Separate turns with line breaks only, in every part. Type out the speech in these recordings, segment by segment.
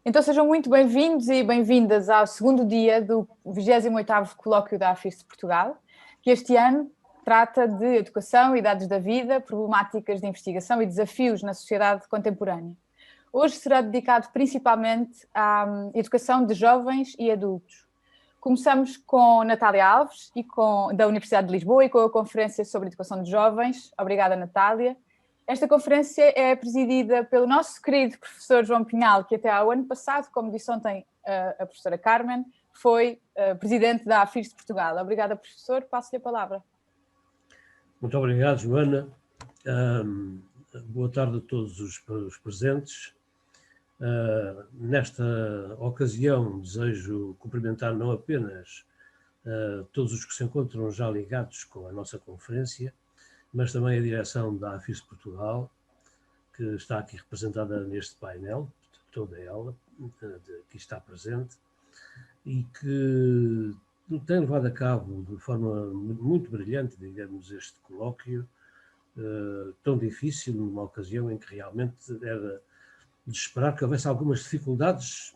Então sejam muito bem-vindos e bem-vindas ao segundo dia do 28º Colóquio da AFIS de Portugal, que este ano trata de educação, idades da vida, problemáticas de investigação e desafios na sociedade contemporânea. Hoje será dedicado principalmente à educação de jovens e adultos. Começamos com Natália Alves, da Universidade de Lisboa, e com a Conferência sobre Educação de Jovens. Obrigada, Natália. Esta conferência é presidida pelo nosso querido professor João Pinhal, que até ao ano passado, como disse ontem a professora Carmen, foi presidente da AFIS de Portugal. Obrigada, professor. Passo-lhe a palavra.
Muito obrigado, Joana. Boa tarde a todos os presentes. Nesta ocasião, desejo cumprimentar não apenas todos os que se encontram já ligados com a nossa conferência, mas também a direção da AFIS de Portugal, que está aqui representada neste painel, toda ela, que está presente, e que tem levado a cabo de forma muito brilhante, digamos, este colóquio, tão difícil, numa ocasião em que realmente era de esperar que houvesse algumas dificuldades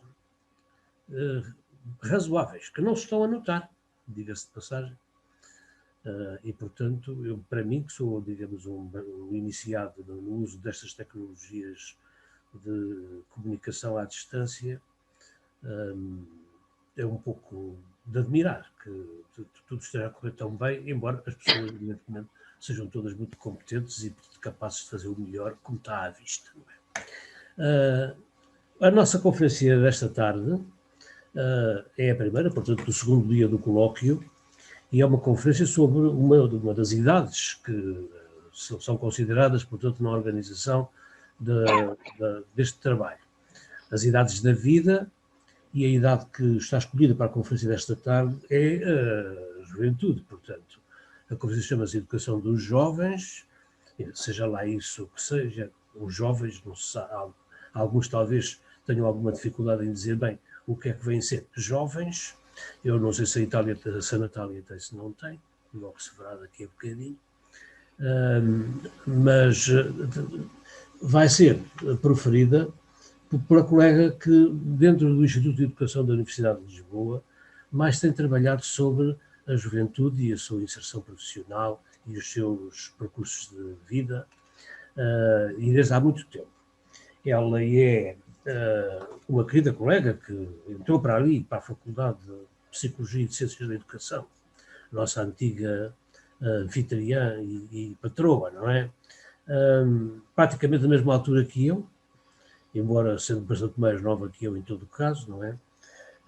razoáveis, que não se estão a notar, diga-se de passagem. E, portanto, para mim, que sou, digamos, um iniciado no uso destas tecnologias de comunicação à distância, é um pouco de admirar que tudo esteja a correr tão bem, embora as pessoas, evidentemente, sejam todas muito competentes e capazes de fazer o melhor, como está à vista. Não é? A nossa conferência desta tarde é a primeira, portanto, do segundo dia do colóquio, e é uma conferência sobre uma das idades que são consideradas, portanto, na organização deste trabalho. As idades da vida, e a idade que está escolhida para a conferência desta tarde é a juventude, portanto. A conferência chama-se Educação dos Jovens, seja lá isso que seja, os jovens, não se sabe, alguns talvez tenham alguma dificuldade em dizer bem o que é que vêm ser jovens. Eu não sei se a Natália tem, se não tem, logo se verá daqui a bocadinho, mas vai ser proferida por a colega que, dentro do Instituto de Educação da Universidade de Lisboa, mais tem trabalhado sobre a juventude e a sua inserção profissional e os seus percursos de vida, e desde há muito tempo. Ela é uma querida colega que entrou para ali, para a Faculdade de Psicologia e de Ciências da Educação, nossa antiga anfitriã e patroa, não é? Praticamente na mesma altura que eu, embora sendo bastante mais nova que eu em todo o caso, não é?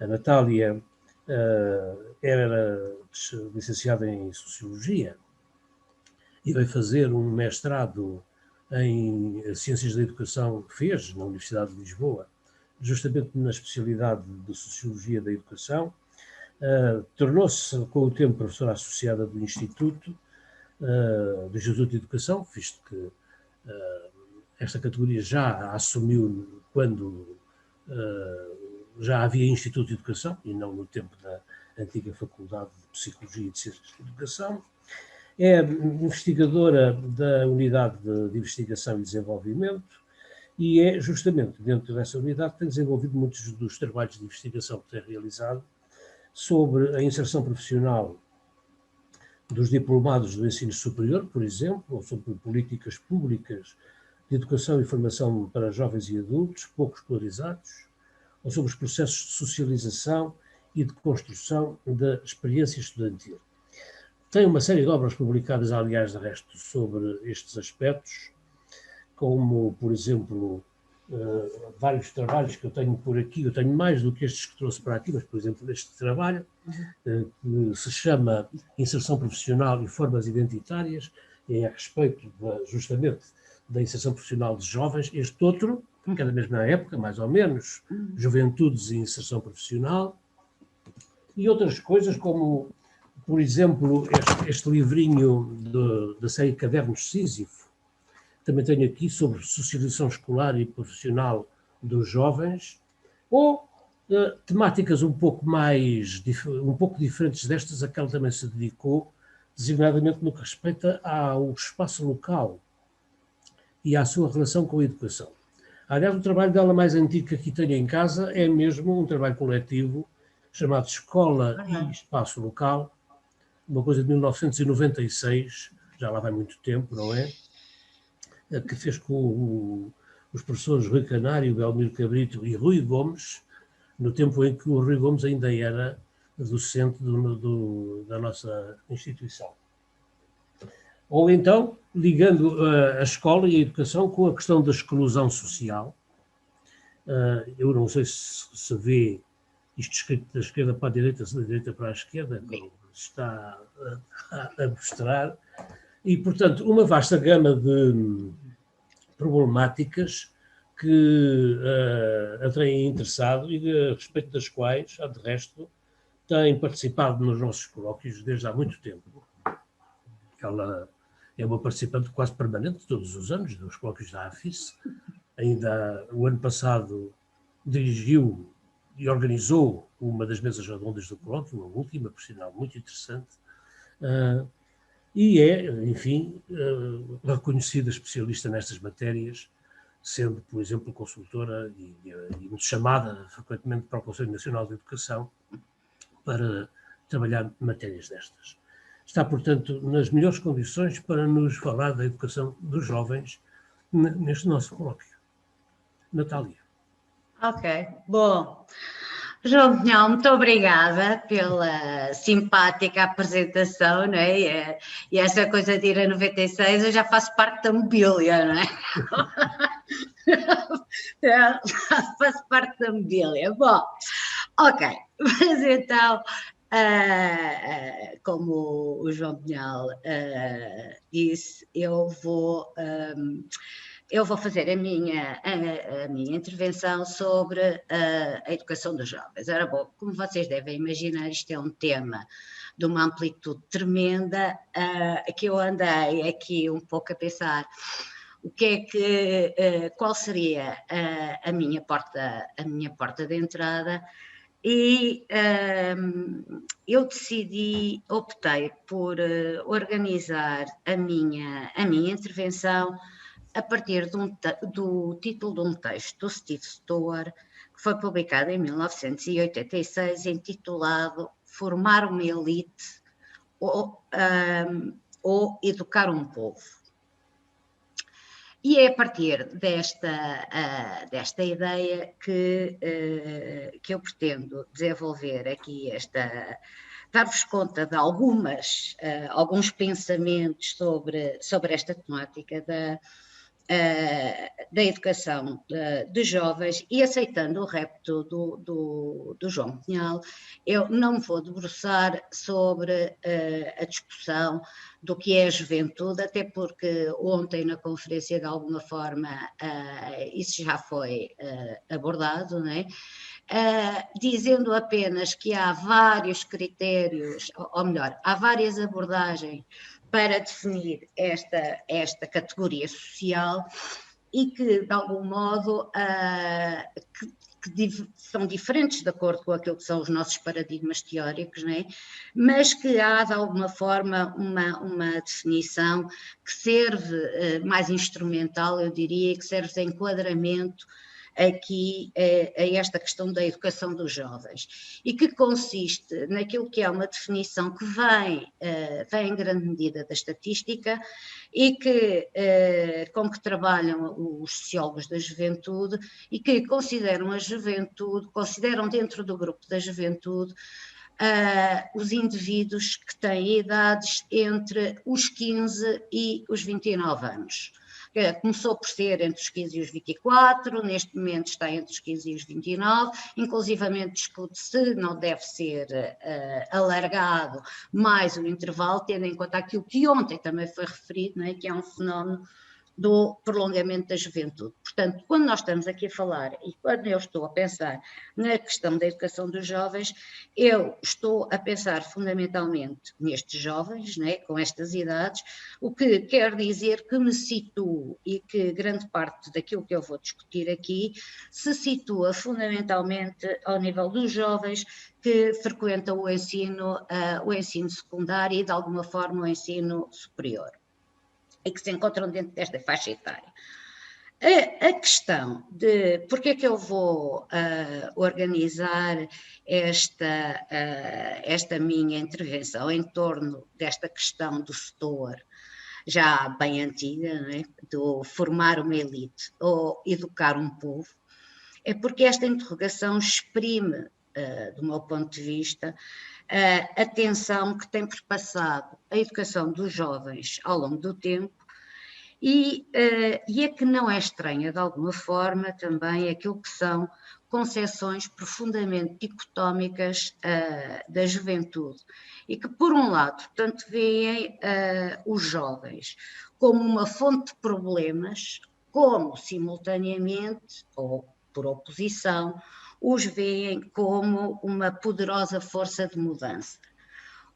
A Natália era licenciada em Sociologia e veio fazer um mestrado em Ciências da Educação, fez na Universidade de Lisboa, justamente na especialidade de Sociologia da Educação. Tornou-se, com o tempo, professora associada do Instituto de Educação, visto que esta categoria já a assumiu quando já havia Instituto de Educação, e não no tempo da antiga Faculdade de Psicologia e de Ciências da Educação. É investigadora da Unidade de Investigação e Desenvolvimento e é justamente dentro dessa unidade que tem desenvolvido muitos dos trabalhos de investigação que tem realizado sobre a inserção profissional dos diplomados do ensino superior, por exemplo, ou sobre políticas públicas de educação e formação para jovens e adultos pouco escolarizados, ou sobre os processos de socialização e de construção da experiência estudantil. Tem uma série de obras publicadas, aliás, de resto, sobre estes aspectos, como, por exemplo, vários trabalhos que eu tenho por aqui. Eu tenho mais do que estes que trouxe para aqui, mas, por exemplo, este trabalho, que se chama Inserção Profissional e Formas Identitárias, é a respeito justamente da inserção profissional de jovens. Este outro, que é da mesma época, mais ou menos, Juventudes e Inserção Profissional, e outras coisas como, por exemplo, este livrinho da série Cadernos Sísifo. Também tenho aqui sobre socialização escolar e profissional dos jovens, ou temáticas um pouco diferentes destas, a que ela também se dedicou, designadamente no que respeita ao espaço local e à sua relação com a educação. Aliás, o trabalho dela mais antigo que aqui tenho em casa é mesmo um trabalho coletivo chamado Escola e Espaço Local, uma coisa de 1996, já lá vai muito tempo, não é? Que fez com os professores Rui Canário, Belmiro Cabrito e Rui Gomes, no tempo em que o Rui Gomes ainda era docente da nossa instituição. Ou então, ligando a escola e a educação com a questão da exclusão social. Eu não sei se vê isto escrito da esquerda para a direita, se da direita para a esquerda, como se está a mostrar. E, portanto, uma vasta gama de problemáticas que a têm interessado e a respeito das quais, de resto, tem participado nos nossos colóquios desde há muito tempo. Ela é uma participante quase permanente todos os anos dos colóquios da AFIS. Ainda o ano passado dirigiu e organizou uma das mesas redondas do colóquio, a última, por sinal, muito interessante. E é, enfim, reconhecida especialista nestas matérias, sendo, por exemplo, consultora e muito chamada frequentemente para o Conselho Nacional de Educação para trabalhar matérias destas. Está, portanto, nas melhores condições para nos falar da educação dos jovens neste nosso colóquio. Natália.
Ok, bom. João Pinhão, muito obrigada pela simpática apresentação, não é? E essa coisa de ir a 96, eu já faço parte da mobília, não é? Faço parte da mobília. Bom, ok, mas então, como o João Pinhal disse, eu vou fazer a minha intervenção sobre a educação dos jovens. Ora, bom, como vocês devem imaginar, isto é um tema de uma amplitude tremenda, que eu andei aqui um pouco a pensar qual seria a minha porta de entrada, e eu optei por organizar a minha intervenção a partir do título de um texto do Steve Storer, que foi publicado em 1986, intitulado Formar uma Elite ou Educar um Povo. E é a partir desta ideia que eu pretendo desenvolver aqui dar-vos conta de alguns pensamentos sobre esta temática da educação de jovens, e aceitando o repto do João Pinhal, eu não me vou debruçar sobre a discussão do que é a juventude, até porque ontem na conferência de alguma forma isso já foi abordado, não é? Dizendo apenas que há vários critérios, ou melhor, há várias abordagens para definir esta categoria social, e que, de algum modo, que são diferentes de acordo com aquilo que são os nossos paradigmas teóricos, não é? Mas que há, de alguma forma, uma definição que serve mais instrumental, eu diria, que serve de enquadramento aqui a esta questão da educação dos jovens, e que consiste naquilo que é uma definição que vem em grande medida da estatística, e com que trabalham os sociólogos da juventude, e que consideram dentro do grupo da juventude os indivíduos que têm idades entre os 15 e os 29 anos. Começou por ser entre os 15 e os 24, neste momento está entre os 15 e os 29, inclusivamente discute-se, não deve ser alargado mais o intervalo, tendo em conta aquilo que ontem também foi referido, não é? Que é um fenómeno do prolongamento da juventude. Portanto, quando nós estamos aqui a falar, e quando eu estou a pensar na questão da educação dos jovens, eu estou a pensar fundamentalmente nestes jovens, né, com estas idades, o que quer dizer que me situo, e que grande parte daquilo que eu vou discutir aqui se situa fundamentalmente ao nível dos jovens que frequentam o ensino secundário e, de alguma forma, o ensino superior, e que se encontram dentro desta faixa etária. A questão de porque é que eu vou organizar esta minha intervenção em torno desta questão do setor, já bem antiga, não é? Do formar uma elite ou educar um povo, é porque esta interrogação exprime, do meu ponto de vista, a tensão que tem perpassado a educação dos jovens ao longo do tempo. E é que não é estranha, de alguma forma, também aquilo que são concepções profundamente dicotómicas da juventude e que, por um lado, tanto veem os jovens como uma fonte de problemas, como, simultaneamente, ou por oposição, os veem como uma poderosa força de mudança.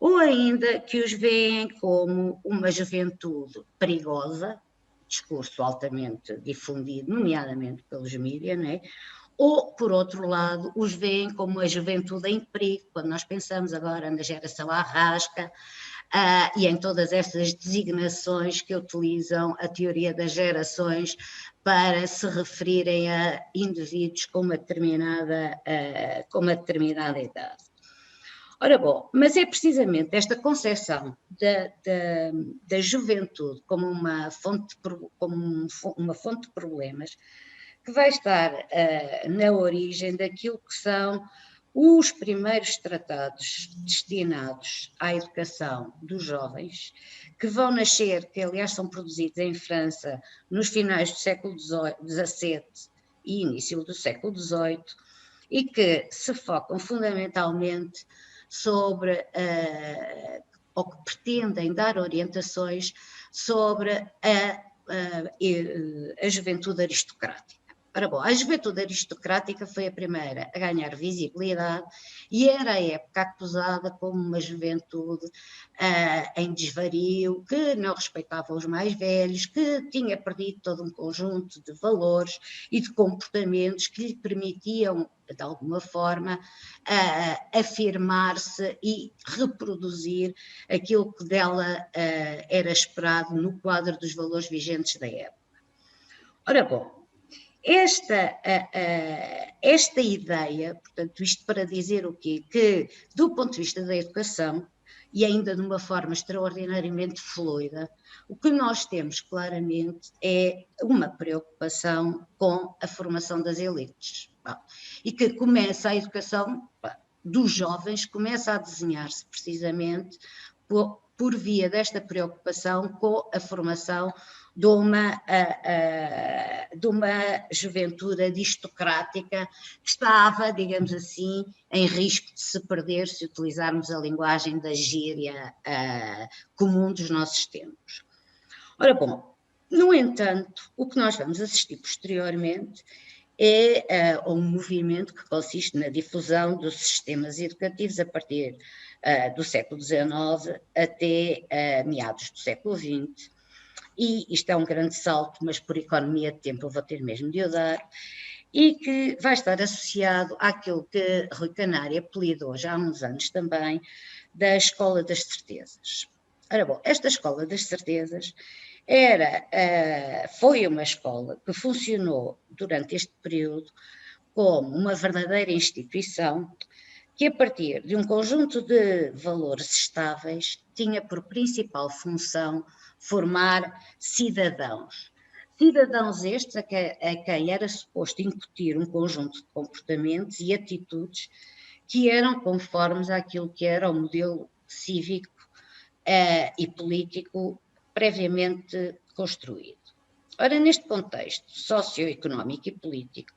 Ou ainda que os veem como uma juventude perigosa, discurso altamente difundido, nomeadamente pelos mídias, não é? Ou, por outro lado, os veem como a juventude em perigo, quando nós pensamos agora na geração Arrasca, e em todas essas designações que utilizam a teoria das gerações para se referirem a indivíduos com uma determinada idade. Ora bom, mas é precisamente esta concepção da juventude como uma fonte de problemas que vai estar na origem daquilo que são os primeiros tratados destinados à educação dos jovens, que vão nascer, que aliás são produzidos em França nos finais do século XVII e início do século XVIII, e que se focam fundamentalmente sobre, ou que pretendem dar orientações sobre a juventude aristocrática. Ora bom, a juventude aristocrática foi a primeira a ganhar visibilidade e era a época acusada como uma juventude em desvario, que não respeitava os mais velhos, que tinha perdido todo um conjunto de valores e de comportamentos que lhe permitiam, de alguma forma, afirmar-se e reproduzir aquilo que dela era esperado no quadro dos valores vigentes da época. Ora bom, esta ideia, portanto, isto para dizer o quê? Que, do ponto de vista da educação, e ainda de uma forma extraordinariamente fluida, o que nós temos claramente é uma preocupação com a formação das elites. E que começa a educação dos jovens, começa a desenhar-se precisamente por via desta preocupação com a formação de uma juventude aristocrática que estava, digamos assim, em risco de se perder se utilizarmos a linguagem da gíria comum dos nossos tempos. Ora bom, no entanto, o que nós vamos assistir posteriormente é um movimento que consiste na difusão dos sistemas educativos a partir do século XIX até meados do século XX, e isto é um grande salto, mas por economia de tempo eu vou ter mesmo de o dar, e que vai estar associado àquilo que Rui Canário apelidou já há uns anos também, da Escola das Certezas. Ora bom, esta Escola das Certezas foi uma escola que funcionou durante este período como uma verdadeira instituição que, a partir de um conjunto de valores estáveis, tinha por principal função formar cidadãos. Cidadãos estes a quem era suposto incutir um conjunto de comportamentos e atitudes que eram conformes àquilo que era o modelo cívico e político previamente construído. Ora, neste contexto socioeconómico e político,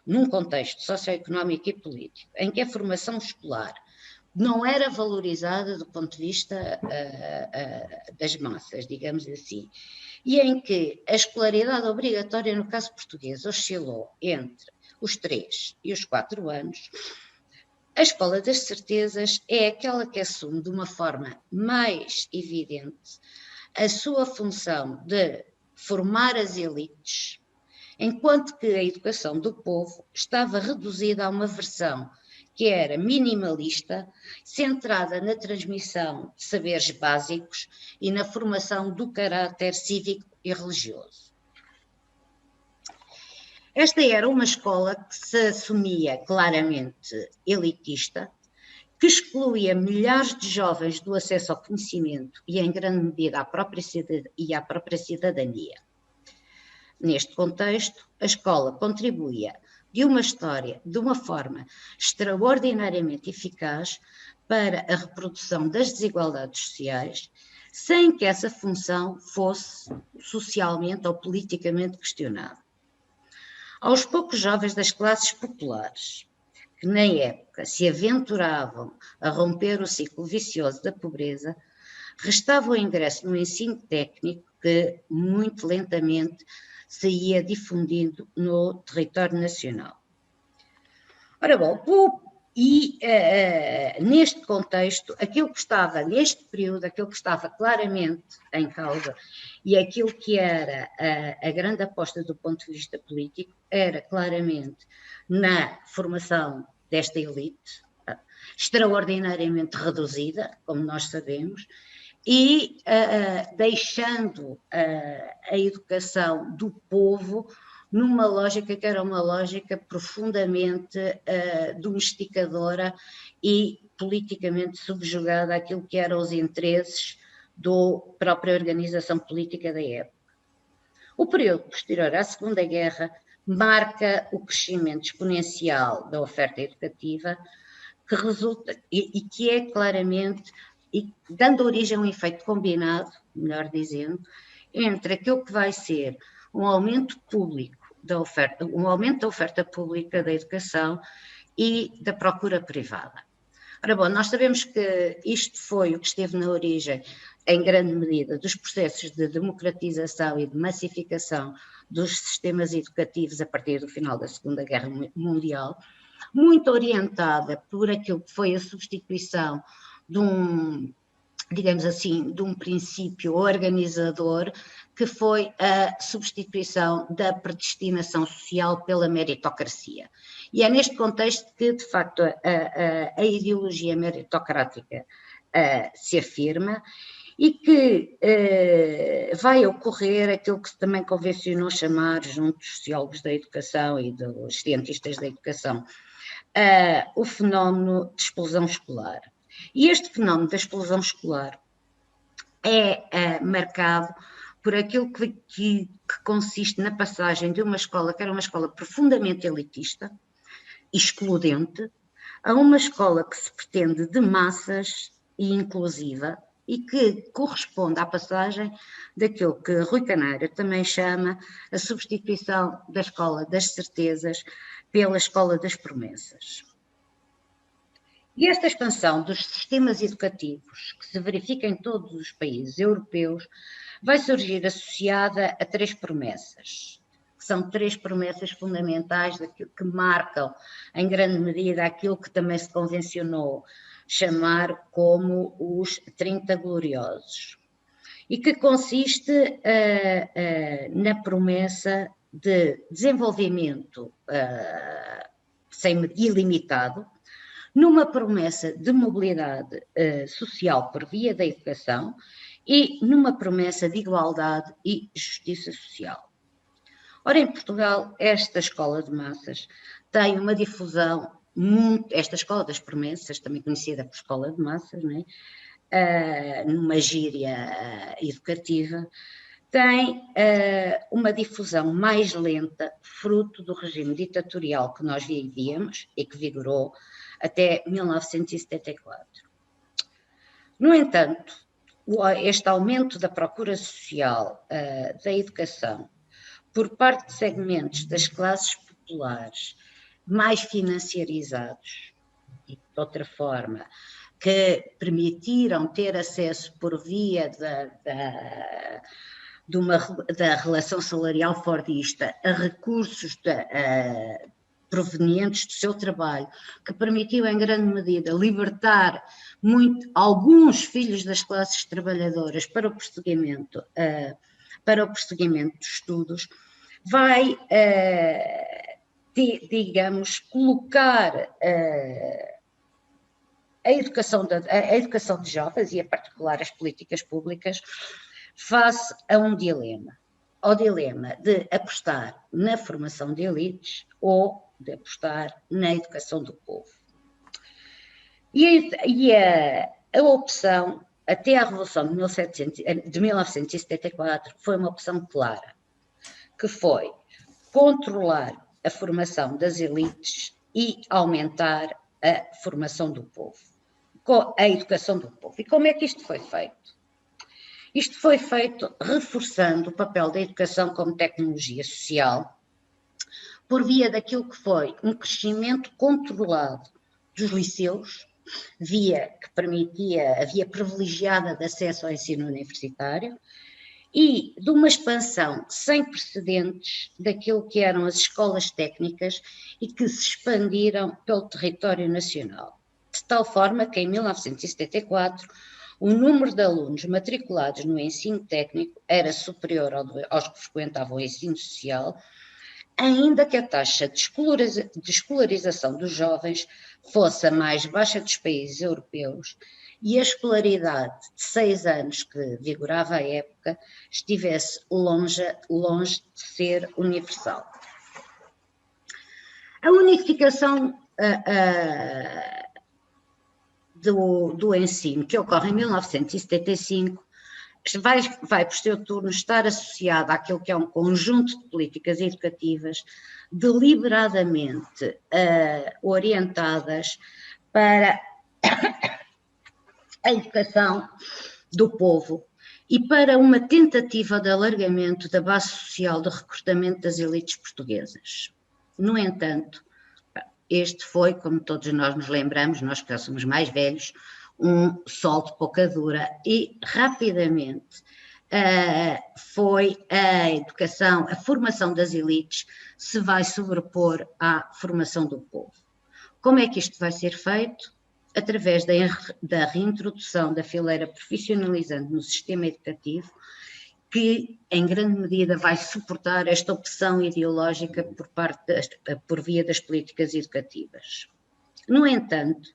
num contexto socioeconómico e político, em que a formação escolar não era valorizada do ponto de vista das massas, digamos assim, e em que a escolaridade obrigatória, no caso português, oscilou entre os 3 e os 4 anos, a Escola das Certezas é aquela que assume de uma forma mais evidente a sua função de formar as elites, enquanto que a educação do povo estava reduzida a uma versão que era minimalista, centrada na transmissão de saberes básicos e na formação do caráter cívico e religioso. Esta era uma escola que se assumia claramente elitista, que excluía milhares de jovens do acesso ao conhecimento e, em grande medida, à própria cidadania. Neste contexto, a escola contribuía de uma forma extraordinariamente eficaz para a reprodução das desigualdades sociais, sem que essa função fosse socialmente ou politicamente questionada. Aos poucos jovens das classes populares, que na época se aventuravam a romper o ciclo vicioso da pobreza, restava o ingresso no ensino técnico que, muito lentamente, se ia difundindo no território nacional. Ora bom, neste contexto, neste período, aquilo que estava claramente em causa e aquilo que era a grande aposta do ponto de vista político era claramente na formação desta elite, extraordinariamente reduzida, como nós sabemos, e deixando a educação do povo numa lógica que era uma lógica profundamente domesticadora e politicamente subjugada àquilo que eram os interesses da própria organização política da época. O período posterior à Segunda Guerra marca o crescimento exponencial da oferta educativa, que resulta e que é claramente, e dando origem a um efeito combinado, melhor dizendo, entre aquilo que vai ser um aumento da oferta pública da educação e da procura privada. Ora bom, nós sabemos que isto foi o que esteve na origem, em grande medida, dos processos de democratização e de massificação dos sistemas educativos a partir do final da Segunda Guerra Mundial, muito orientada por aquilo que foi a substituição de digamos assim, de um princípio organizador, que foi a substituição da predestinação social pela meritocracia. E é neste contexto que, de facto, a ideologia meritocrática se afirma e que vai ocorrer aquilo que se também convencionou chamar, junto dos sociólogos da educação e dos cientistas da educação, o fenómeno de explosão escolar. E este fenómeno da explosão escolar é marcado por aquilo que consiste na passagem de uma escola que era uma escola profundamente elitista, excludente, a uma escola que se pretende de massas e inclusiva e que corresponde à passagem daquilo que Rui Caneira também chama a substituição da escola das certezas pela escola das promessas. E esta expansão dos sistemas educativos, que se verifica em todos os países europeus, vai surgir associada a três promessas, que são três promessas fundamentais daquilo que marcam, em grande medida, aquilo que também se convencionou chamar como os 30 gloriosos, e que consiste na promessa de desenvolvimento ilimitado, numa promessa de mobilidade social por via da educação e numa promessa de igualdade e justiça social. Ora, em Portugal, esta escola de massas tem uma difusão esta escola das promessas, também conhecida por escola de massas, não é? Numa gíria educativa, tem uma difusão mais lenta, fruto do regime ditatorial que nós vivíamos e que vigorou até 1974. No entanto, este aumento da procura social da educação por parte de segmentos das classes populares mais financiarizados e, de outra forma, que permitiram ter acesso por via da relação salarial fordista a recursos provenientes do seu trabalho, que permitiu em grande medida libertar alguns filhos das classes trabalhadoras para o prosseguimento dos estudos, vai, digamos, colocar a educação de jovens, e em particular as políticas públicas, face a um dilema. ao dilema de apostar na formação de elites ou de apostar na educação do povo. E a opção, até à Revolução de 1974, foi uma opção clara, que foi controlar a formação das elites e aumentar a formação do povo, a educação do povo. E como é que isto foi feito? Isto foi feito reforçando o papel da educação como tecnologia social, por via daquilo que foi um crescimento controlado dos liceus, que permitia a via privilegiada de acesso ao ensino universitário, e de uma expansão sem precedentes daquilo que eram as escolas técnicas e que se expandiram pelo território nacional. De tal forma que em 1974 o número de alunos matriculados no ensino técnico era superior aos que frequentavam o ensino social, ainda que a taxa de escolarização dos jovens fosse a mais baixa dos países europeus e a escolaridade de 6 anos que vigorava à época estivesse longe de ser universal. A unificação do ensino, que ocorre em 1975, vai por seu turno estar associada àquilo que é um conjunto de políticas educativas deliberadamente orientadas para a educação do povo e para uma tentativa de alargamento da base social de recrutamento das elites portuguesas. No entanto, este foi, como todos nós nos lembramos, nós que já somos mais velhos, um sol de pouca dura e rapidamente foi a educação, a formação das elites se vai sobrepor à formação do povo. Como é que isto vai ser feito? Através da reintrodução da fileira profissionalizante no sistema educativo, que em grande medida vai suportar esta opção ideológica por via das políticas educativas. No entanto,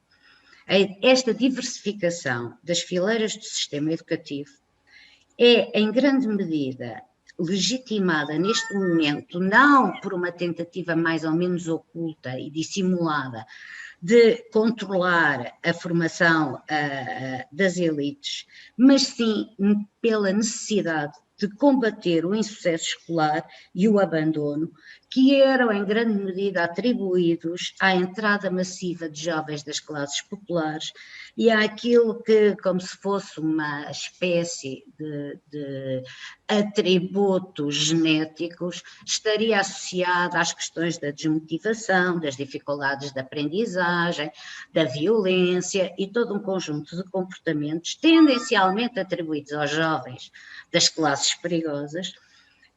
esta diversificação das fileiras do sistema educativo é em grande medida legitimada neste momento, não por uma tentativa mais ou menos oculta e dissimulada de controlar a formação das elites, mas sim pela necessidade de combater o insucesso escolar e o abandono, que eram em grande medida atribuídos à entrada massiva de jovens das classes populares e àquilo que, como se fosse uma espécie de atributos genéticos, estaria associado às questões da desmotivação, das dificuldades de aprendizagem, da violência e todo um conjunto de comportamentos tendencialmente atribuídos aos jovens das classes perigosas,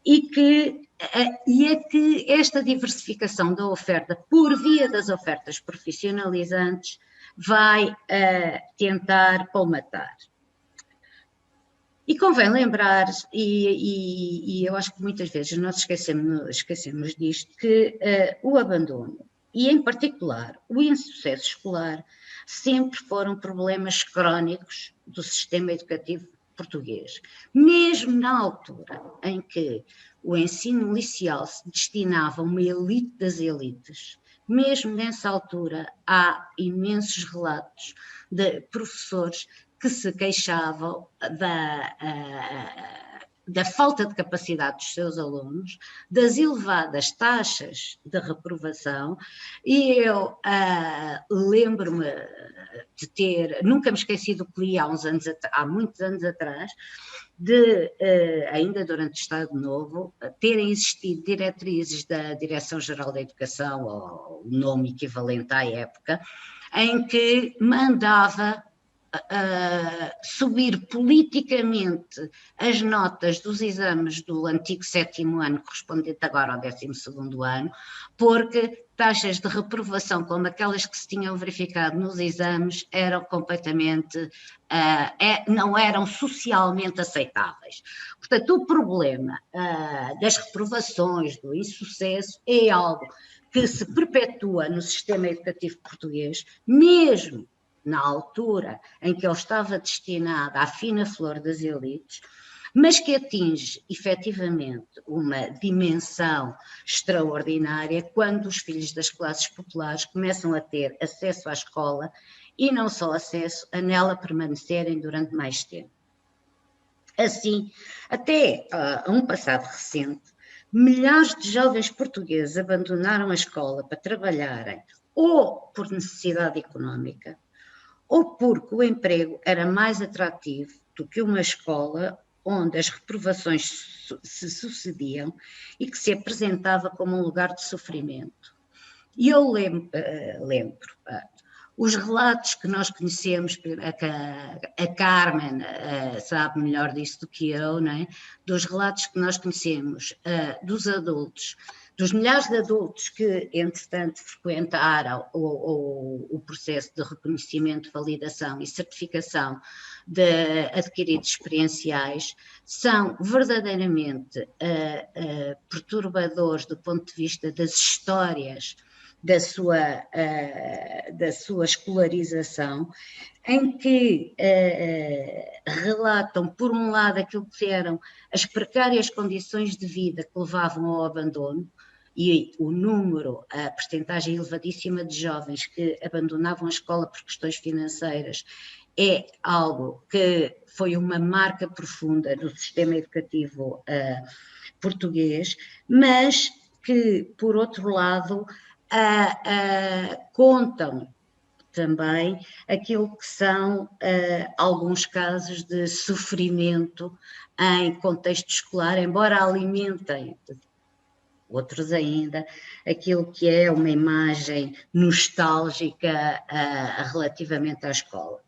e que esta diversificação da oferta por via das ofertas profissionalizantes vai tentar colmatar. E convém lembrar, e eu acho que muitas vezes nós esquecemos disto, que o abandono e, em particular, o insucesso escolar sempre foram problemas crónicos do sistema educativo português. Mesmo na altura em que o ensino liceal se destinava a uma elite das elites, mesmo nessa altura há imensos relatos de professores que se queixavam da falta de capacidade dos seus alunos, das elevadas taxas de reprovação, e eu lembro-me de nunca me esqueci do que li há muitos anos atrás, de, ainda durante o Estado Novo, terem existido diretrizes da Direção-Geral da Educação, ou o nome equivalente à época, em que mandava subir politicamente as notas dos exames do antigo 7º ano, correspondente agora ao 12º ano, porque taxas de reprovação como aquelas que se tinham verificado nos exames eram completamente, não eram socialmente aceitáveis. Portanto, o problema das reprovações, do insucesso, é algo que se perpetua no sistema educativo português, mesmo na altura em que ele estava destinado à fina flor das elites, mas que atinge efetivamente uma dimensão extraordinária quando os filhos das classes populares começam a ter acesso à escola e não só acesso, a nela permanecerem durante mais tempo. Assim, até a um passado recente, milhares de jovens portugueses abandonaram a escola para trabalharem ou por necessidade económica, ou porque o emprego era mais atrativo do que uma escola onde as reprovações se sucediam e que se apresentava como um lugar de sofrimento. E eu lembro os relatos que nós conhecemos, a Carmen sabe melhor disso do que eu, não é? Dos relatos que nós conhecemos dos adultos, dos milhares de adultos que, entretanto, frequentaram o processo de reconhecimento, validação e certificação de adquiridos experienciais, são verdadeiramente perturbadores do ponto de vista das histórias da sua escolarização, em que relatam, por um lado, aquilo que eram as precárias condições de vida que levavam ao abandono, e o número, a percentagem elevadíssima de jovens que abandonavam a escola por questões financeiras, é algo que foi uma marca profunda do sistema educativo português, mas que, por outro lado, contam também aquilo que são alguns casos de sofrimento em contexto escolar, embora alimentem outros ainda, aquilo que é uma imagem nostálgica relativamente à escola.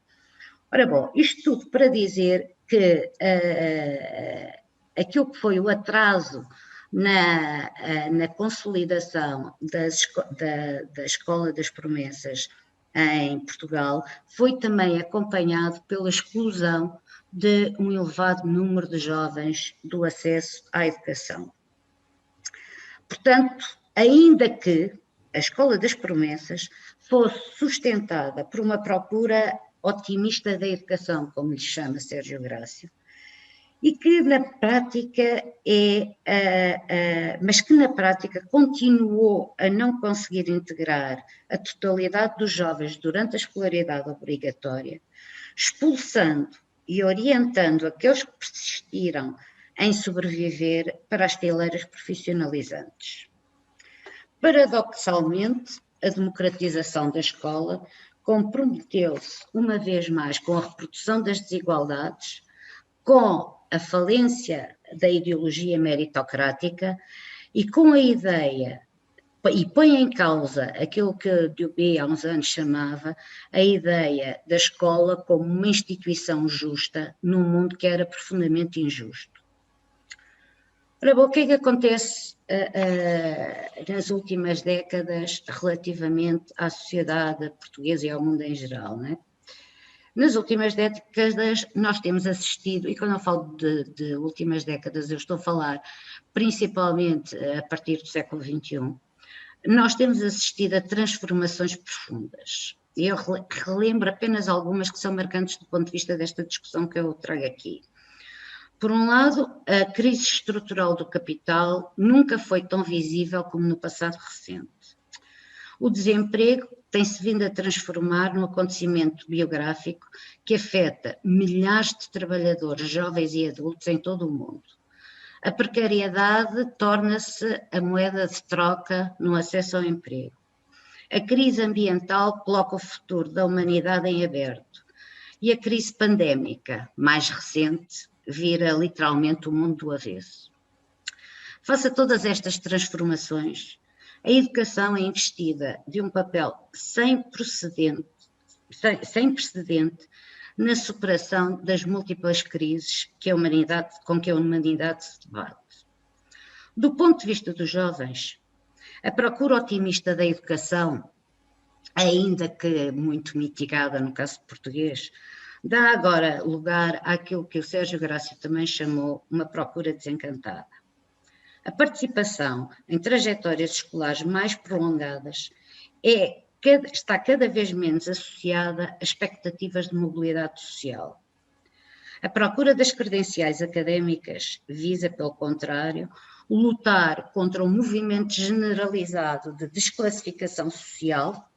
Ora bom, isto tudo para dizer que aquilo que foi o atraso na consolidação da Escola das Promessas em Portugal foi também acompanhado pela exclusão de um elevado número de jovens do acesso à educação. Portanto, ainda que a Escola das Promessas fosse sustentada por uma procura otimista da educação, como lhe chama Sérgio Grácio, e que na prática mas que na prática continuou a não conseguir integrar a totalidade dos jovens durante a escolaridade obrigatória, expulsando e orientando aqueles que persistiram em sobreviver para as fileiras profissionalizantes. Paradoxalmente, a democratização da escola comprometeu-se uma vez mais com a reprodução das desigualdades, com a falência da ideologia meritocrática e com a ideia, e põe em causa aquilo que Dubé há uns anos chamava a ideia da escola como uma instituição justa num mundo que era profundamente injusto. Ora bom, o que é que acontece nas últimas décadas relativamente à sociedade portuguesa e ao mundo em geral, não é? Nas últimas décadas nós temos assistido, e quando eu falo de últimas décadas eu estou a falar principalmente a partir do século XXI, nós temos assistido a transformações profundas. E eu relembro apenas algumas que são marcantes do ponto de vista desta discussão que eu trago aqui. Por um lado, a crise estrutural do capital nunca foi tão visível como no passado recente. O desemprego tem-se vindo a transformar num acontecimento biográfico que afeta milhares de trabalhadores, jovens e adultos em todo o mundo. A precariedade torna-se a moeda de troca no acesso ao emprego. A crise ambiental coloca o futuro da humanidade em aberto. E a crise pandémica, mais recente, vira literalmente o mundo do avesso. Face a todas estas transformações, a educação é investida de um papel sem precedente na superação das múltiplas crises com que a humanidade se debate. Do ponto de vista dos jovens, a procura otimista da educação, ainda que muito mitigada no caso português, dá agora lugar àquilo que o Sérgio Grácio também chamou uma procura desencantada. A participação em trajetórias escolares mais prolongadas está cada vez menos associada a expectativas de mobilidade social. A procura das credenciais académicas visa, pelo contrário, lutar contra um movimento generalizado de desclassificação social,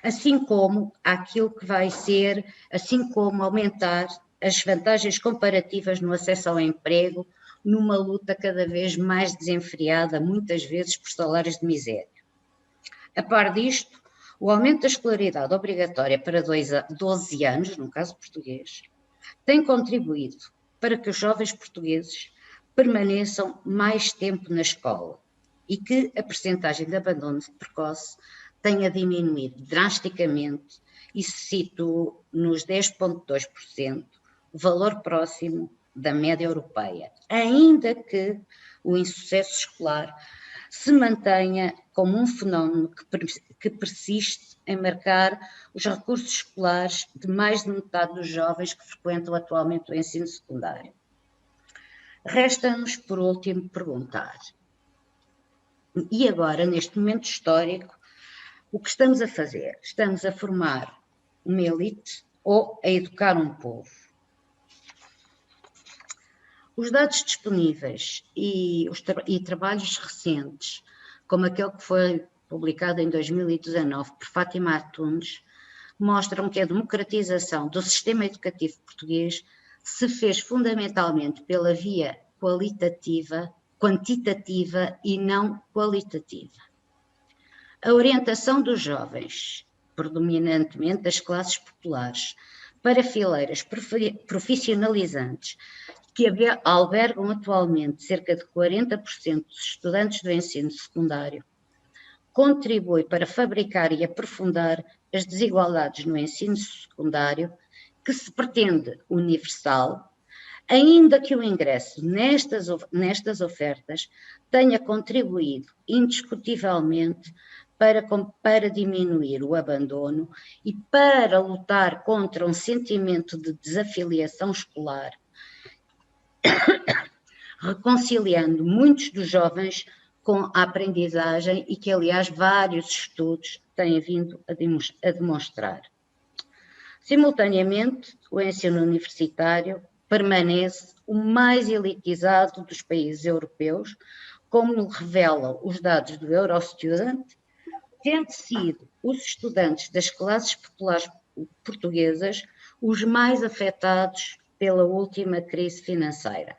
assim como aumentar as vantagens comparativas no acesso ao emprego, numa luta cada vez mais desenfreada, muitas vezes por salários de miséria. A par disto, o aumento da escolaridade obrigatória para 12 anos, no caso português, tem contribuído para que os jovens portugueses permaneçam mais tempo na escola e que a percentagem de abandono precoce tenha diminuído drasticamente e se situa nos 10,2%, valor próximo da média europeia, ainda que o insucesso escolar se mantenha como um fenómeno que persiste em marcar os recursos escolares de mais de metade dos jovens que frequentam atualmente o ensino secundário. Resta-nos, por último, perguntar, e agora, neste momento histórico, o que estamos a fazer? Estamos a formar uma elite ou a educar um povo? Os dados disponíveis e trabalhos recentes, como aquele que foi publicado em 2019 por Fátima Antunes, mostram que a democratização do sistema educativo português se fez fundamentalmente pela via quantitativa e não qualitativa. A orientação dos jovens, predominantemente das classes populares, para fileiras profissionalizantes, que albergam atualmente cerca de 40% dos estudantes do ensino secundário, contribui para fabricar e aprofundar as desigualdades no ensino secundário, que se pretende universal, ainda que o ingresso nestas ofertas tenha contribuído indiscutivelmente para diminuir o abandono e para lutar contra um sentimento de desafiliação escolar, reconciliando muitos dos jovens com a aprendizagem e que, aliás, vários estudos têm vindo a demonstrar. Simultaneamente, o ensino universitário permanece o mais elitizado dos países europeus, como revelam os dados do Eurostudent, tendo sido os estudantes das classes populares portuguesas os mais afetados pela última crise financeira,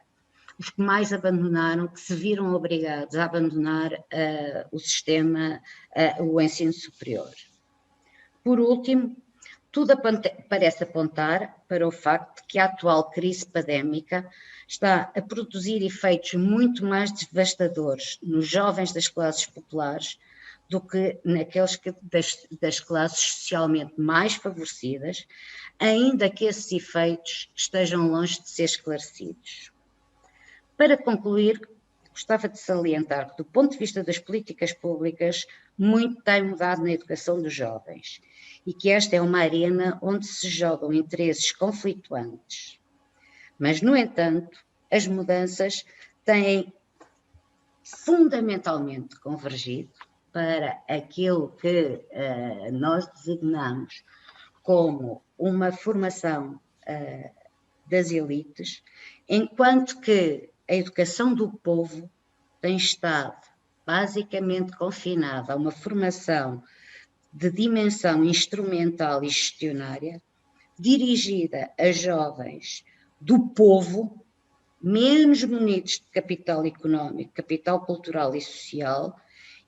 os que mais abandonaram, que se viram obrigados a abandonar o sistema, o ensino superior. Por último, tudo parece apontar para o facto de que a atual crise pandémica está a produzir efeitos muito mais devastadores nos jovens das classes populares do que naqueles das classes socialmente mais favorecidas, ainda que esses efeitos estejam longe de ser esclarecidos. Para concluir, gostava de salientar que, do ponto de vista das políticas públicas, muito tem mudado na educação dos jovens e que esta é uma arena onde se jogam interesses conflituantes. Mas, no entanto, as mudanças têm fundamentalmente convergido para aquilo que nós designamos como uma formação das elites, enquanto que a educação do povo tem estado basicamente confinada a uma formação de dimensão instrumental e gestionária, dirigida a jovens do povo, menos munidos de capital económico, capital cultural e social,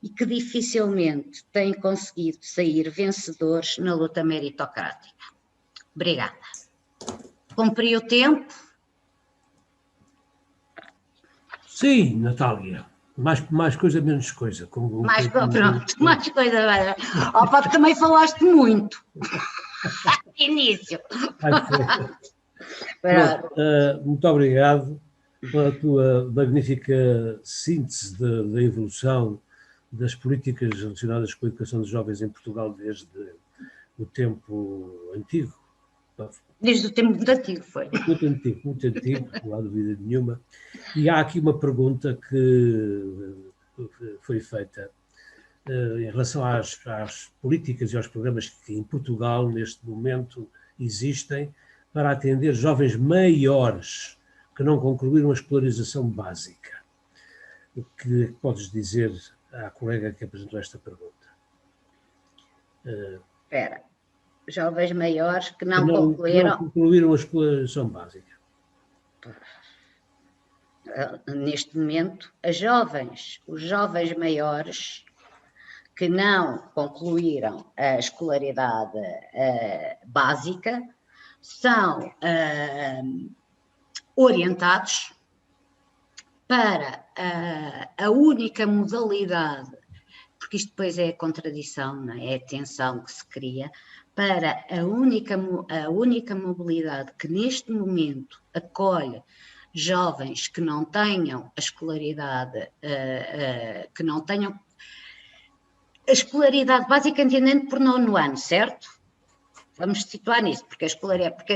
e que dificilmente têm conseguido sair vencedores na luta meritocrática. Obrigada. Cumpri o tempo?
Sim, Natália. Mais coisa, menos coisa.
Mais coisa. Opa, também falaste muito. Início.
Muito obrigado pela tua magnífica síntese da evolução das políticas relacionadas com a educação dos jovens em Portugal desde o tempo antigo.
Desde o tempo muito antigo, foi.
Muito antigo, não há dúvida nenhuma. E há aqui uma pergunta que foi feita em relação às políticas e aos programas que em Portugal, neste momento, existem para atender jovens maiores que não concluíram a escolarização básica. O que podes dizer à colega que apresentou esta pergunta?
Espera, jovens maiores que não concluíram...
Que não concluíram a escolarização básica.
Neste momento, os jovens maiores que não concluíram a escolaridade básica são orientados para a única modalidade, porque isto depois é a contradição, não é? É a tensão que se cria, para a única mobilidade que neste momento acolhe jovens que não tenham a escolaridade, que não tenham a escolaridade básica, entendendo por 9º ano, certo? Vamos situar nisso, porque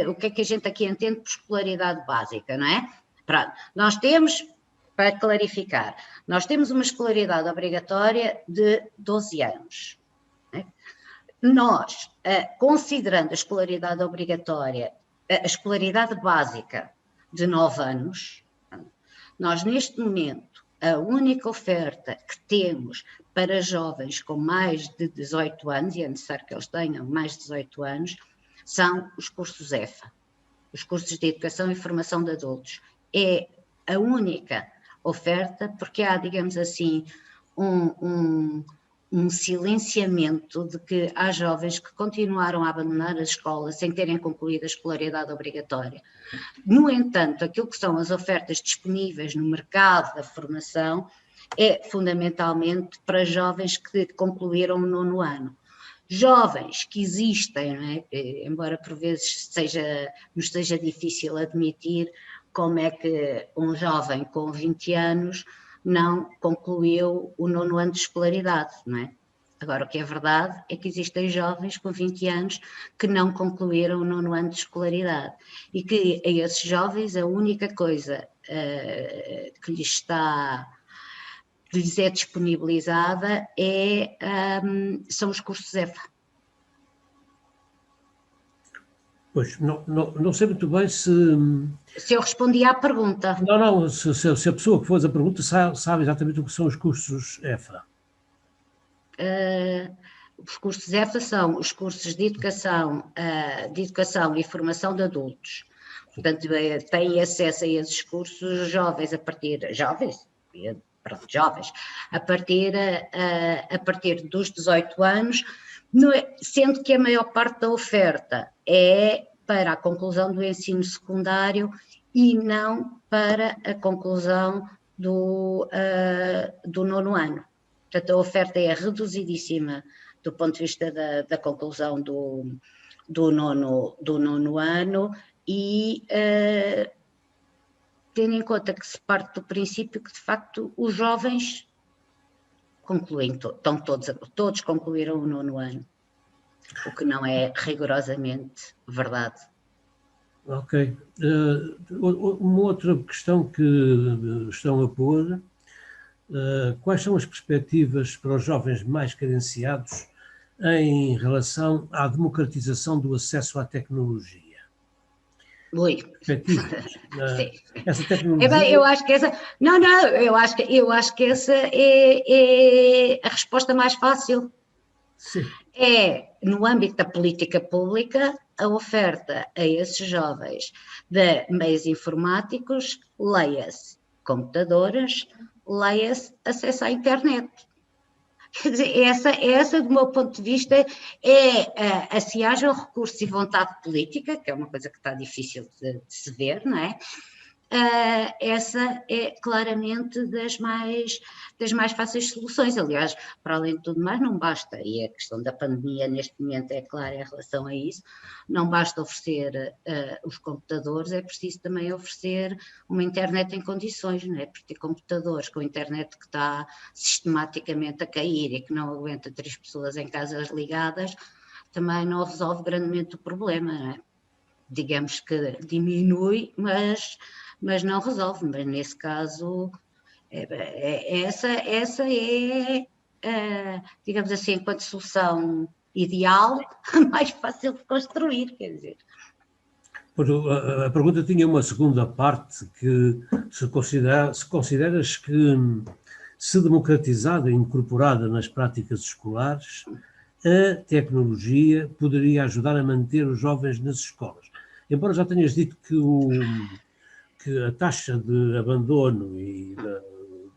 o que é que a gente aqui entende por escolaridade básica, não é? Pronto, nós temos, para clarificar, nós temos uma escolaridade obrigatória de 12 anos. Né? Nós, considerando a escolaridade obrigatória, a escolaridade básica de 9 anos, nós neste momento, a única oferta que temos para jovens com mais de 18 anos, e é necessário que eles tenham mais de 18 anos, são os cursos EFA, os cursos de Educação e Formação de Adultos. É a única oferta, porque há, digamos assim, um silenciamento de que há jovens que continuaram a abandonar a escola sem terem concluído a escolaridade obrigatória. No entanto, aquilo que são as ofertas disponíveis no mercado da formação é fundamentalmente para jovens que concluíram o 9º ano. Jovens que existem, não é? Embora por vezes nos seja difícil admitir como é que um jovem com 20 anos não concluiu o 9º ano de escolaridade, não é? Agora, o que é verdade é que existem jovens com 20 anos que não concluíram o 9º ano de escolaridade e que a esses jovens a única coisa que lhes é disponibilizada são os cursos EFA.
Pois, não sei muito bem se...
Se eu respondi à pergunta.
Não, se a pessoa que fez a pergunta sabe exatamente o que são os cursos EFA.
Os cursos EFA são os cursos de educação e formação de adultos. Portanto, têm acesso a esses cursos jovens a partir dos 18 anos, sendo que a maior parte da oferta é para a conclusão do ensino secundário e não para a conclusão do 9º ano. Portanto, a oferta é reduzidíssima do ponto de vista da conclusão do 9º ano e tendo em conta que se parte do princípio que, de facto, os jovens concluem, todos concluíram o 9º ano, o que não é rigorosamente verdade.
Ok. Uma outra questão que estão a pôr, quais são as perspectivas para os jovens mais carenciados em relação à democratização do acesso à tecnologia?
Ui.
Essa tecnologia...
Bem, eu acho que essa... Não, eu acho que essa é a resposta mais fácil.
Sim.
É, no âmbito da política pública, a oferta a esses jovens de meios informáticos, leia-se computadoras, leia-se acesso à internet. Quer dizer, essa, do meu ponto de vista, se haja recurso e vontade política, que é uma coisa que está difícil de se ver, não é? Essa é claramente das mais fáceis soluções. Aliás, para além de tudo mais, não basta, e a questão da pandemia neste momento é clara em relação a isso, não basta oferecer os computadores, é preciso também oferecer uma internet em condições, não é? Porque ter computadores com internet que está sistematicamente a cair e que não aguenta 3 pessoas em casas ligadas, também não resolve grandemente o problema, não é? Digamos que diminui, mas não resolve. Mas nesse caso, essa é, digamos assim, enquanto solução ideal, a mais fácil de construir, quer dizer.
A pergunta tinha uma segunda parte que se consideras que, se democratizada e incorporada nas práticas escolares, a tecnologia poderia ajudar a manter os jovens nas escolas. Embora já tenhas dito que a taxa de abandono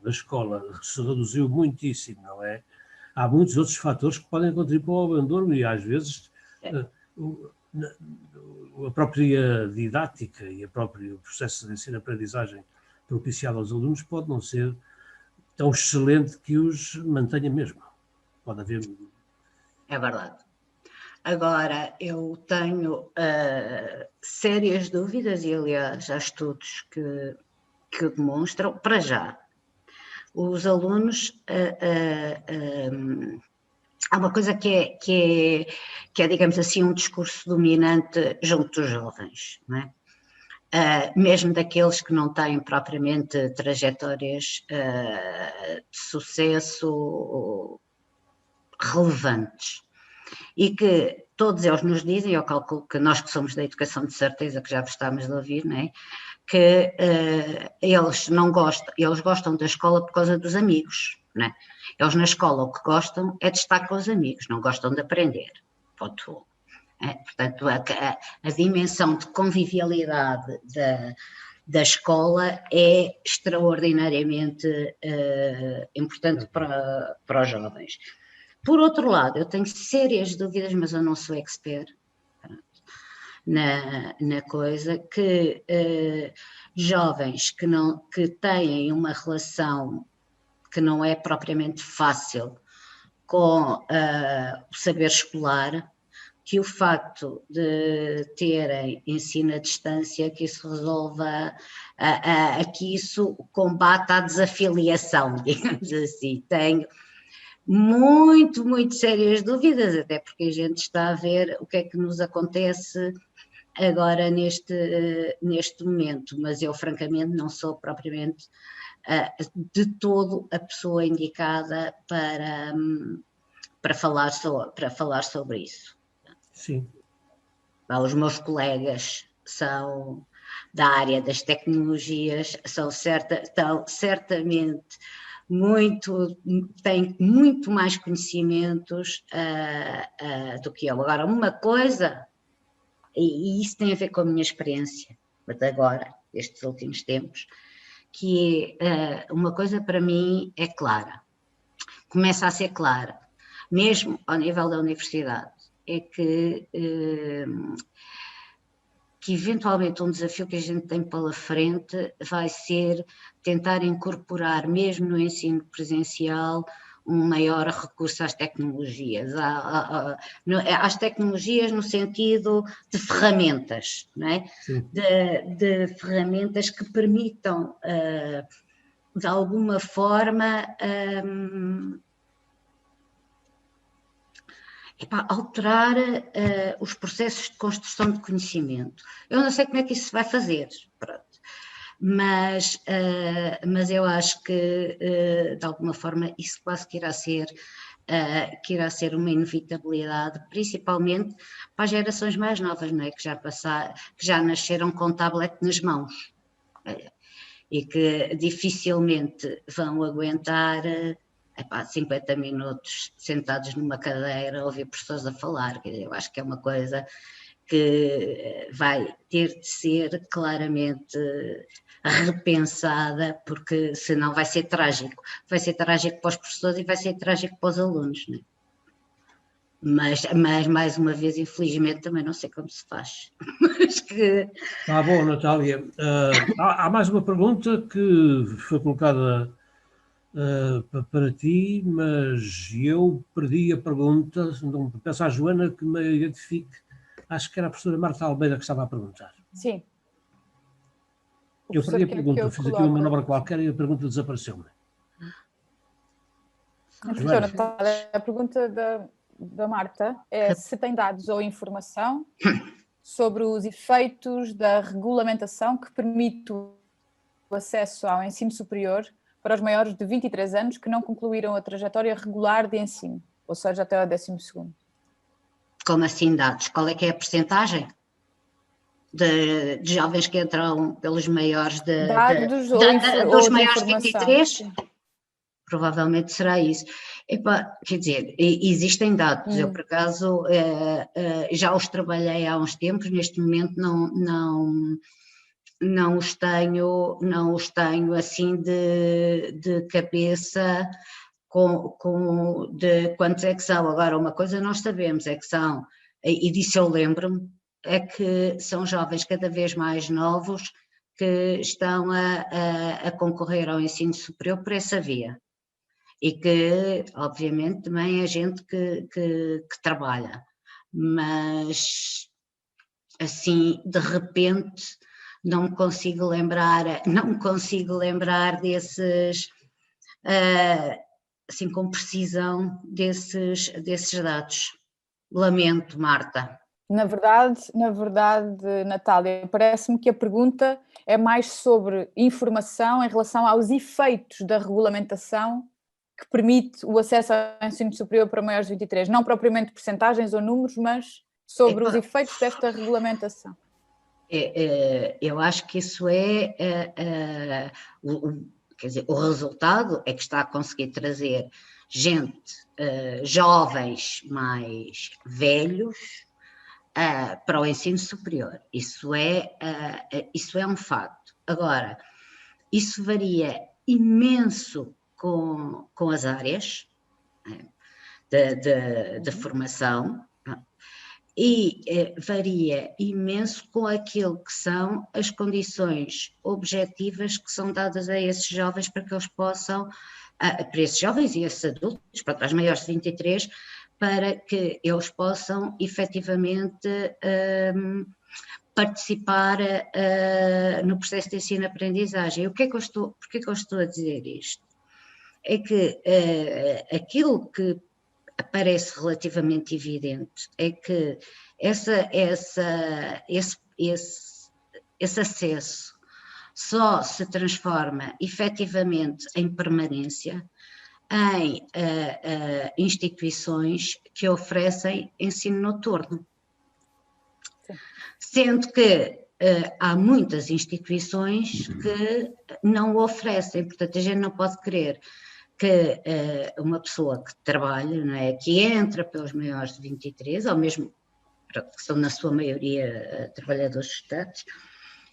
da escola se reduziu muitíssimo, não é? Há muitos outros fatores que podem contribuir ao abandono e às vezes a própria didática e o próprio processo de ensino-aprendizagem propiciado aos alunos pode não ser tão excelente que os mantenha mesmo. Pode haver...
É verdade. Agora, eu tenho sérias dúvidas, e aliás há estudos que demonstram, para já, os alunos, há uma coisa que é, digamos assim, um discurso dominante junto dos jovens, não é? Mesmo daqueles que não têm propriamente trajetórias de sucesso relevantes, e que todos eles nos dizem, eu calculo que nós que somos da educação de certeza que já gostamos de ouvir, não é? Que eles não gostam, eles gostam da escola por causa dos amigos, não é? Eles na escola o que gostam é de estar com os amigos, não gostam de aprender, ponto. Portanto, a dimensão de convivialidade da escola é extraordinariamente importante para os jovens. Por outro lado, eu tenho sérias dúvidas, mas eu não sou expert na coisa, que jovens que têm uma relação que não é propriamente fácil com o saber escolar, que o facto de terem ensino à distância, que isso resolva, que isso combata a desafiliação, digamos assim. Tenho muito, muito sérias dúvidas, até porque a gente está a ver o que é que nos acontece agora neste momento, mas eu francamente não sou propriamente de todo a pessoa indicada para falar sobre isso.
Sim.
Os meus colegas são da área das tecnologias, estão certamente têm muito mais conhecimentos do que eu. Agora, uma coisa, e isso tem a ver com a minha experiência, mas agora, estes últimos tempos, que uma coisa para mim é clara, começa a ser clara, mesmo ao nível da universidade, é que eventualmente um desafio que a gente tem pela frente vai ser tentar incorporar, mesmo no ensino presencial, um maior recurso às tecnologias, às tecnologias no sentido de ferramentas, não é? De ferramentas que permitam, de alguma forma, alterar os processos de construção de conhecimento. Eu não sei como é que isso se vai fazer, pronto. Mas eu acho que, de alguma forma, isso quase que irá ser uma inevitabilidade, principalmente para as gerações mais novas, não é? Que já nasceram com tablet nas mãos e que dificilmente vão aguentar 50 minutos sentados numa cadeira a ouvir pessoas a falar. Eu acho que é uma coisa que vai ter de ser claramente repensada, porque senão vai ser trágico. Vai ser trágico para os professores e vai ser trágico para os alunos, não é? Mas mais uma vez, infelizmente, também não sei como se faz.
Está bom, Natália. Há mais uma pergunta que foi colocada para ti, mas eu perdi a pergunta. Não peço à Joana que me identifique. Acho que era a professora Marta Almeida que estava a perguntar.
Sim.
Eu perdi a pergunta, fiz aqui uma manobra qualquer e a pergunta desapareceu-me.
Professora Natália, a pergunta da Marta é se tem dados ou informação sobre os efeitos da regulamentação que permite o acesso ao ensino superior para os maiores de 23 anos que não concluíram a trajetória regular de ensino, ou seja, até ao 12º.
Como assim dados? Qual é que é a percentagem? de jovens que entram pelos maiores
Dados
dos
ou de
maiores de
informação?
23? Provavelmente será isso. Epá, quer dizer, existem dados, eu por acaso já os trabalhei há uns tempos, neste momento não os tenho assim de cabeça de quantos é que são. Agora, uma coisa nós sabemos é que são, e disso eu lembro-me, é que são jovens cada vez mais novos que estão a concorrer ao ensino superior por essa via. E que, obviamente, também é gente que trabalha, mas assim, de repente, não me consigo lembrar desses, assim, com precisão desses dados. Lamento, Marta.
Na verdade, Natália, parece-me que a pergunta é mais sobre informação em relação aos efeitos da regulamentação que permite o acesso ao ensino superior para maiores de 23, não propriamente percentagens ou números, mas sobre os efeitos desta regulamentação.
Eu acho que isso quer dizer, o resultado é que está a conseguir trazer gente, jovens mais velhos, para o ensino superior. Isso é um facto. Agora, isso varia imenso com as áreas de formação e varia imenso com aquilo que são as condições objetivas que são dadas a esses jovens para que eles possam, para esses jovens e esses adultos, para os maiores de 23, para que eles possam efetivamente participar no processo de ensino-aprendizagem. Porquê que eu estou a dizer isto? É que aquilo que parece relativamente evidente é que esse acesso só se transforma efetivamente em permanência em instituições que oferecem ensino noturno. Sim. Sendo que há muitas instituições que não o oferecem, portanto a gente não pode querer que uma pessoa que trabalha, não é, que entra pelos maiores de 23, ou mesmo que são na sua maioria trabalhadores estudantes,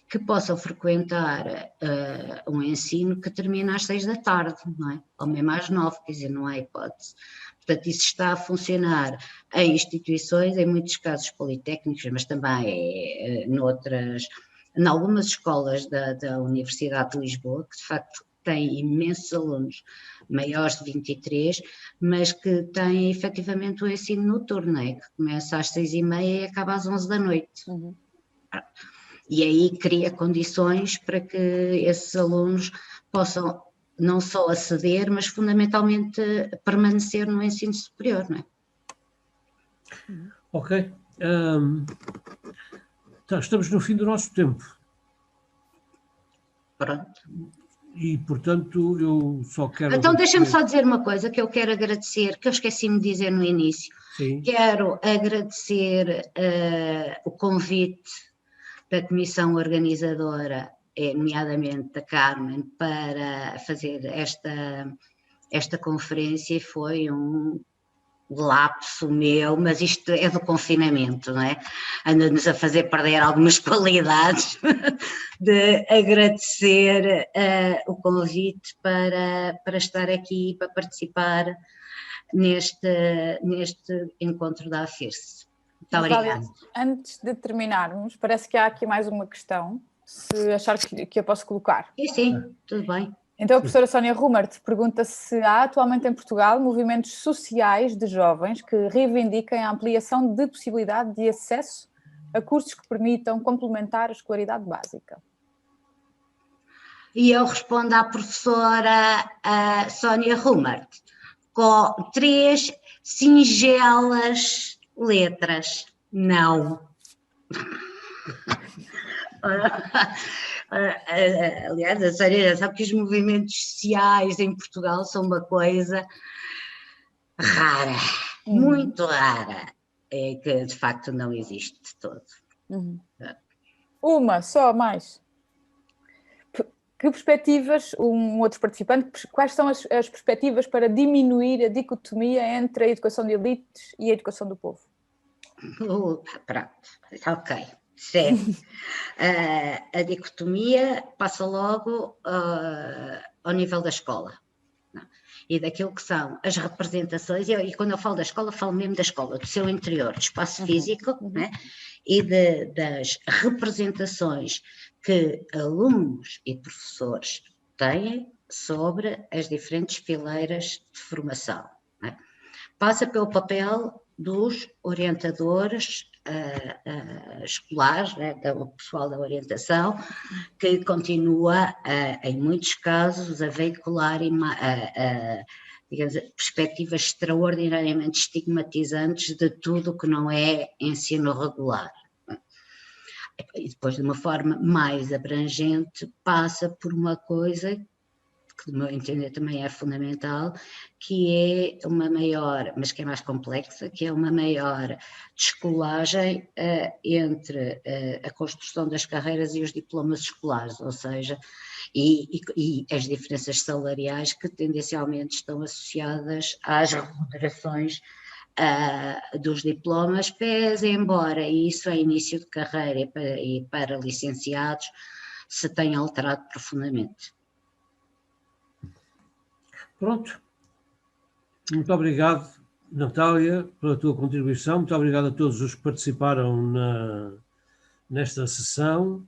que possam frequentar um ensino que termina às 6 da tarde, não é? Ou mesmo às 9, quer dizer, não há hipótese. Portanto, isso está a funcionar em instituições, em muitos casos politécnicos, mas também em algumas escolas da Universidade de Lisboa, que de facto têm imensos alunos maiores de 23, mas que têm efetivamente o ensino noturno, não é? Que começa às 6h30 e acaba às 11 da noite. Uhum. E aí cria condições para que esses alunos possam não só aceder, mas fundamentalmente permanecer no ensino superior, não é?
Ok. Estamos no fim do nosso tempo.
Pronto.
E, portanto, eu só quero...
Então, deixa-me só dizer uma coisa que eu quero agradecer, que eu esqueci-me de dizer no início. Sim. Quero agradecer o convite da comissão organizadora, nomeadamente da Carmen, para fazer esta conferência, e foi um lapso meu, mas isto é do confinamento, não é? Anda-nos a fazer perder algumas qualidades, de agradecer o convite para estar aqui, para participar neste encontro da AFIRSE. Muito obrigada.
Antes de terminarmos, parece que há aqui mais uma questão, se achar que eu posso colocar.
Sim, tudo bem.
Então a professora Sónia Rumert pergunta se há atualmente em Portugal movimentos sociais de jovens que reivindiquem a ampliação de possibilidade de acesso a cursos que permitam complementar a escolaridade básica.
E eu respondo à professora Sónia Rumert com 3 singelas letras: não. Aliás, a Sónia já sabe que os movimentos sociais em Portugal são uma coisa rara, muito rara, que de facto não existe de todo.
Uma, só mais. Que perspectivas, um outro participante, quais são as perspectivas para diminuir a dicotomia entre a educação de elites e a educação do povo?
Pronto, ok, certo. A dicotomia passa logo ao nível da escola, não? E daquilo que são as representações, e quando eu falo da escola, falo mesmo da escola, do seu interior, do espaço físico, né? E das representações que alunos e professores têm sobre as diferentes fileiras de formação, né? Passa pelo papel dos orientadores escolares, né, do pessoal da orientação, que continua, em muitos casos, a veicular digamos, perspectivas extraordinariamente estigmatizantes de tudo o que não é ensino regular. E depois, de uma forma mais abrangente, passa por uma coisa que, do meu entender, também é fundamental, que é uma maior, mas que é mais complexa, que é uma maior descolagem entre a construção das carreiras e os diplomas escolares, ou seja, e as diferenças salariais que tendencialmente estão associadas às remunerações dos diplomas, pese embora isso a início de carreira e para licenciados se tenha alterado profundamente.
Pronto. Muito obrigado, Natália, pela tua contribuição. Muito obrigado a todos os que participaram nesta sessão.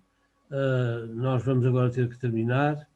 Nós vamos agora ter que terminar.